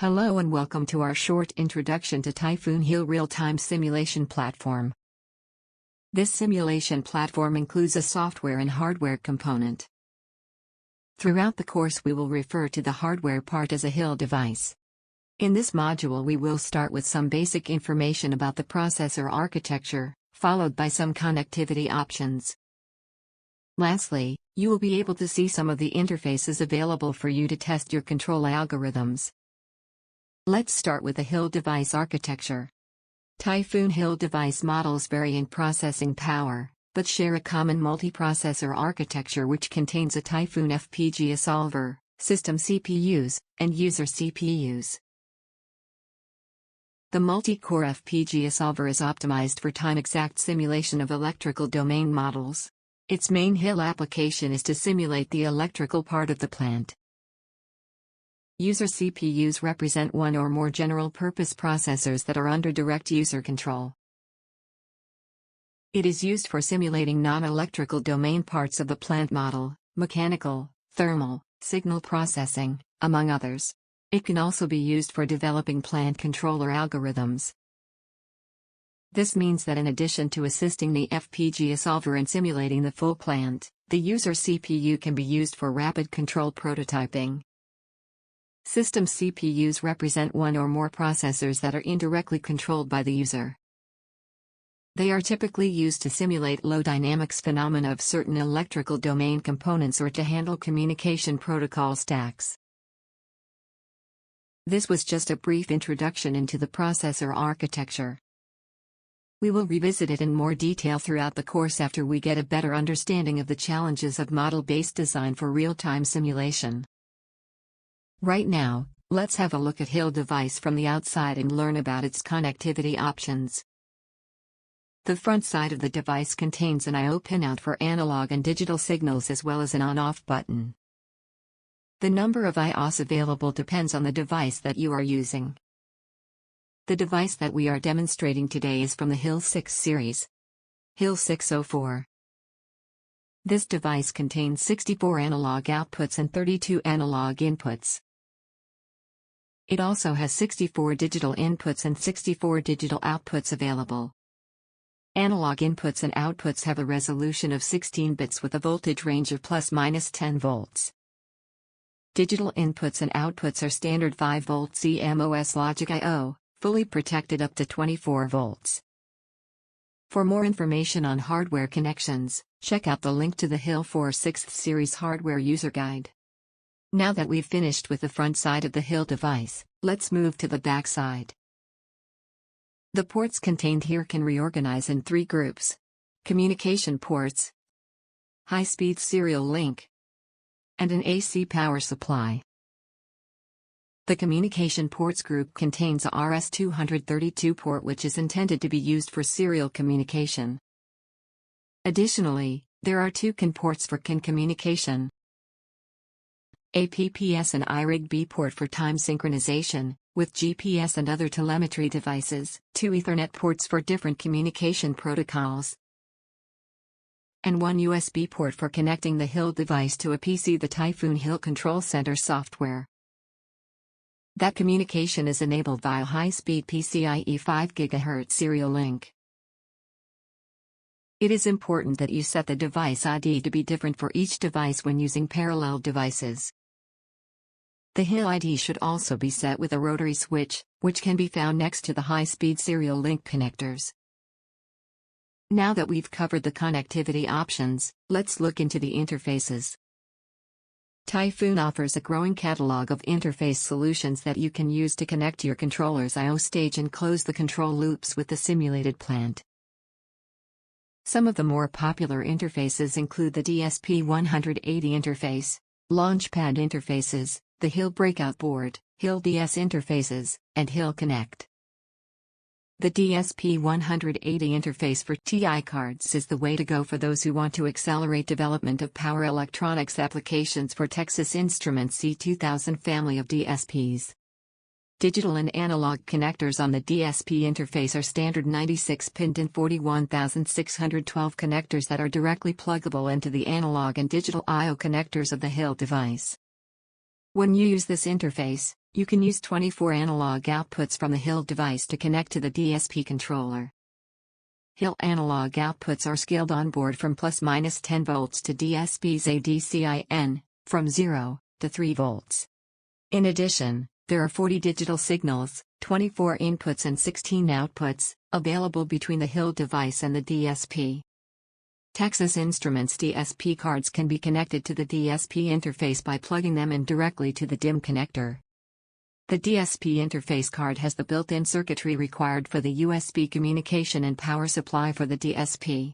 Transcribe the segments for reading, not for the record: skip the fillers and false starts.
Hello and welcome to our short introduction to Typhoon HIL real-time simulation platform. This simulation platform includes a software and hardware component. Throughout the course we will refer to the hardware part as a HIL device. In this module we will start with some basic information about the processor architecture, followed by some connectivity options. Lastly, you will be able to see some of the interfaces available for you to test your control algorithms. Let's start with the HIL device architecture. Typhoon HIL device models vary in processing power, but share a common multiprocessor architecture which contains a Typhoon FPGA solver, system CPUs, and user CPUs. The multi-core FPGA solver is optimized for time-exact simulation of electrical domain models. Its main HIL application is to simulate the electrical part of the plant. User CPUs represent one or more general-purpose processors that are under direct user control. It is used for simulating non-electrical domain parts of the plant model, mechanical, thermal, signal processing, among others. It can also be used for developing plant controller algorithms. This means that in addition to assisting the FPGA solver in simulating the full plant, the user CPU can be used for rapid control prototyping. System CPUs represent one or more processors that are indirectly controlled by the user. They are typically used to simulate low dynamics phenomena of certain electrical domain components or to handle communication protocol stacks. This was just a brief introduction into the processor architecture. We will revisit it in more detail throughout the course after we get a better understanding of the challenges of model-based design for real-time simulation. Right now, let's have a look at HIL device from the outside and learn about its connectivity options. The front side of the device contains an I/O pinout for analog and digital signals as well as an on-off button. The number of I/Os available depends on the device that you are using. The device that we are demonstrating today is from the HIL 6 series. HIL 604. This device contains 64 analog outputs and 32 analog inputs. It also has 64 digital inputs and 64 digital outputs available. Analog inputs and outputs have a resolution of 16 bits with a voltage range of ±10 volts. Digital inputs and outputs are standard 5-volt CMOS logic I/O, fully protected up to 24 volts. For more information on hardware connections, check out the link to the HIL 6th series hardware user guide. Now that we've finished with the front side of the HIL device, let's move to the back side. The ports contained here can reorganize in 3 groups: communication ports, high-speed serial link, and an AC power supply. The communication ports group contains a RS-232 port which is intended to be used for serial communication. Additionally, there are 2 CAN ports for CAN communication, a PPS and iRig-B port for time synchronization, with GPS and other telemetry devices, 2 Ethernet ports for different communication protocols, and 1 USB port for connecting the HIL device to a PC, the Typhoon HIL Control Center software. That communication is enabled via high-speed PCIe 5 GHz serial link. It is important that you set the device ID to be different for each device when using parallel devices. The HIL ID should also be set with a rotary switch, which can be found next to the high-speed serial link connectors. Now that we've covered the connectivity options, let's look into the interfaces. Typhoon offers a growing catalog of interface solutions that you can use to connect your controller's I/O stage and close the control loops with the simulated plant. Some of the more popular interfaces include the DSP-180 interface, Launchpad interfaces, the HIL breakout board, HIL DS interfaces, and HIL Connect. The DSP-180 interface for TI cards is the way to go for those who want to accelerate development of power electronics applications for Texas Instruments C2000 family of DSPs. Digital and analog connectors on the DSP interface are standard 96-pin and 41612 connectors that are directly pluggable into the analog and digital I/O connectors of the HIL device. When you use this interface, You can use 24 analog outputs from the HIL device to connect to the DSP controller. HIL analog outputs are scaled on board from ± 10 volts to DSP's ADCIN, from 0 to 3 volts. In addition, there are 40 digital signals, 24 inputs and 16 outputs, available between the HIL device and the DSP. Texas Instruments DSP cards can be connected to the DSP interface by plugging them in directly to the DIMM connector. The DSP interface card has the built-in circuitry required for the USB communication and power supply for the DSP.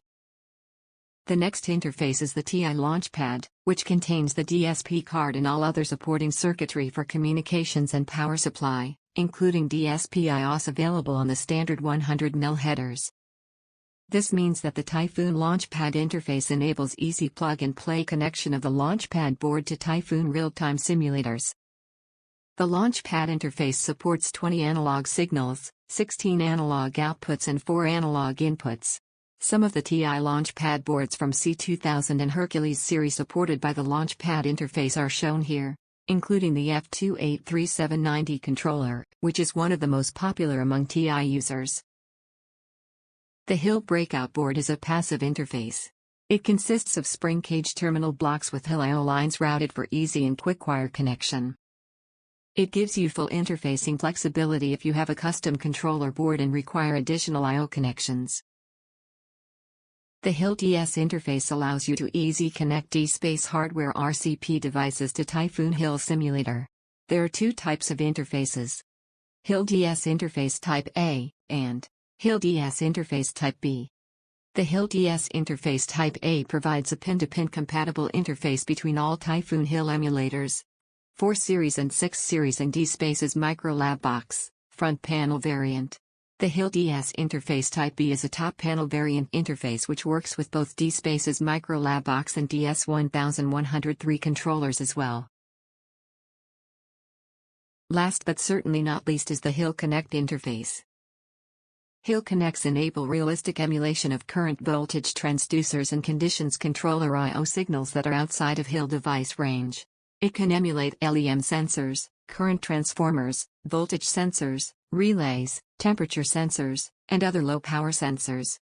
The next interface is the HIL Launchpad, which contains the DSP card and all other supporting circuitry for communications and power supply, including DSP IOS available on the standard 100mm headers. This means that the Typhoon Launchpad interface enables easy plug-and-play connection of the Launchpad board to Typhoon real-time simulators. The Launchpad interface supports 20 analog signals, 16 analog outputs and 4 analog inputs. Some of the HIL Launchpad boards from C2000 and Hercules series supported by the Launchpad interface are shown here, including the F283790 controller, which is one of the most popular among TI users. The HIL breakout board is a passive interface. It consists of spring cage terminal blocks with HIL I/O lines routed for easy and quick wire connection. It gives you full interfacing flexibility if you have a custom controller board and require additional I/O connections. The HIL DS interface allows you to easily connect DSpace hardware RCP devices to Typhoon HIL simulator. There are two types of interfaces: HIL DS interface type A and HIL DS interface type B. The HIL DS interface type A provides a pin-to-pin compatible interface between all Typhoon HIL emulators. 4 series and 6 series and DSpace's microlab box, front panel variant. The HIL DS interface type B is a top panel variant interface which works with both DSpace's microlab box and DS1103 controllers as well. Last but certainly not least is the HIL Connect interface. HIL Connects enable realistic emulation of current voltage transducers and conditions controller I/O signals that are outside of HIL device range. It can emulate LEM sensors, current transformers, voltage sensors, relays, temperature sensors, and other low-power sensors.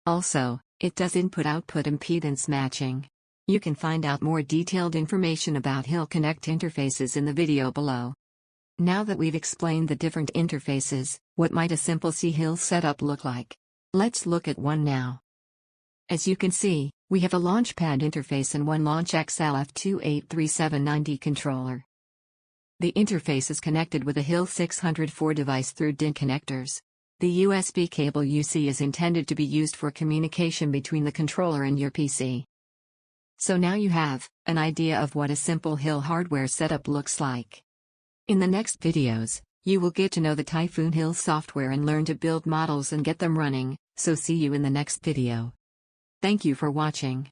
Also, it does input-output impedance matching. You can find out more detailed information about HIL Connect interfaces in the video below. Now that we've explained the different interfaces, what might a simple HIL setup look like? Let's look at one now. As you can see, we have a Launchpad interface and one Launch XL F283790 controller. The interface is connected with a HIL 604 device through DIN connectors. The USB cable you see is intended to be used for communication between the controller and your PC. So now you have an idea of what a simple HIL hardware setup looks like. In the next videos, you will get to know the Typhoon HIL software and learn to build models and get them running, so see you in the next video. Thank you for watching.